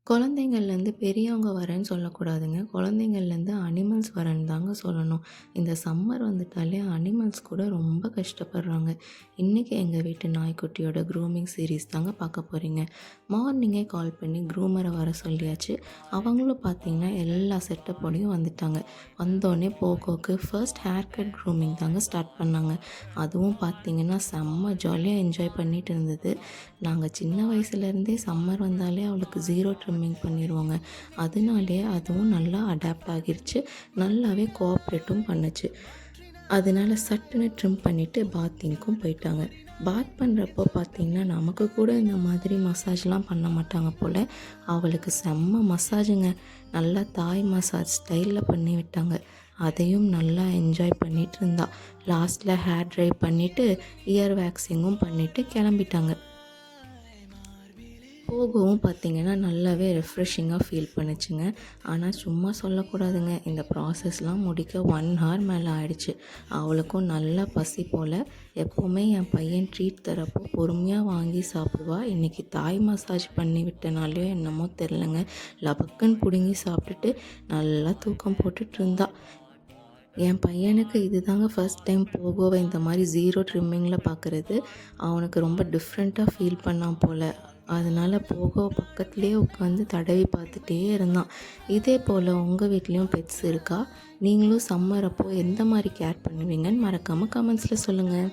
குழந்தைங்கள்லேருந்து பெரியவங்க வரேன்னு சொல்லக்கூடாதுங்க. குழந்தைங்கள்லேருந்து அனிமல்ஸ் வரேன்னு தாங்க சொல்லணும். இந்த சம்மர் வந்துட்டாலே அனிமல்ஸ் கூட ரொம்ப கஷ்டப்படுறாங்க. இன்றைக்கி எங்கள் வீட்டு நாய்க்குட்டியோட க்ரூமிங் சீரீஸ் தாங்க பார்க்க போகிறீங்க. மார்னிங்கே கால் பண்ணி க்ரூமரை வர சொல்லியாச்சு. அவங்களும் பார்த்திங்கன்னா எல்லா செட்டப்போடையும் வந்துட்டாங்க. வந்தோடனே போகோக்கு ஃபர்ஸ்ட் ஹேர் கட் க்ரூமிங் தாங்க ஸ்டார்ட் பண்ணாங்க. அதுவும் பார்த்திங்கன்னா செம்ம ஜாலியாக என்ஜாய் பண்ணிகிட்டு இருந்தது. நாங்கள் சின்ன வயசுலேருந்தே சம்மர் வந்தாலே அவளுக்கு ஜீரோ ட்ரிம்மிங் பண்ணிடுவோங்க. அதனாலே அதுவும் நல்லா அடாப்ட் ஆகிருச்சு. நல்லாவே கோஆப்ரேட்டும் பண்ணுச்சு. அதனால சட்டுன்னு ட்ரிம் பண்ணிவிட்டு பாத்திங்க்கும் போயிட்டாங்க. பாத் பண்ணுறப்போ பார்த்திங்கன்னா நமக்கு கூட இந்த மாதிரி மசாஜ்லாம் பண்ண மாட்டாங்க போல். அவளுக்கு செம்ம மசாஜுங்க. நல்லா தாய் மசாஜ் ஸ்டைலில் பண்ணி விட்டாங்க. அதையும் நல்லா என்ஜாய் பண்ணிகிட்டு இருந்தா. லாஸ்ட்டில் ஹேர் ட்ரை பண்ணிவிட்டு இயர் வேக்சிங்கும் பண்ணிவிட்டு கிளம்பிட்டாங்க. போகவும் பார்த்திங்கன்னா நல்லாவே ரெஃப்ரெஷிங்காக ஃபீல் பண்ணுச்சுங்க. ஆனால் சும்மா சொல்லக்கூடாதுங்க, இந்த ப்ராசஸ்லாம் முடிக்க 1 ஹவர் மேலே ஆயிடுச்சு. அவளுக்கும் நல்லா பசி போல். எப்போவுமே என் பையன் ட்ரீட் தரப்போ பொறுமையாக வாங்கி சாப்பிடுவா. இன்றைக்கி தாய் மசாஜ் பண்ணி விட்டனாலையோ என்னமோ தெரிலங்க, லபக்குன்னு பிடுங்கி சாப்பிட்டுட்டு நல்லா தூக்கம் போட்டுட்டு இருந்தா. என் பையனுக்கு இது தாங்க ஃபஸ்ட் டைம் போகோவை இந்த மாதிரி ஜீரோ ட்ரிம்மிங்கில் பார்க்குறது. அவனுக்கு ரொம்ப டிஃப்ரெண்ட்டாக ஃபீல் பண்ணான் போல். அதனால் போகோ பக்கத்துலேயே உட்காந்து தடவி பார்த்துட்டே இருந்தான். இதே போல் உங்கள் வீட்லேயும் பெட்ஸ் இருக்கா? நீங்களும் சம்மர் அப்போது எந்த மாதிரி கேர் பண்ணுவீங்கன்னு மறக்காமல் கமெண்ட்ஸில் சொல்லுங்கள்.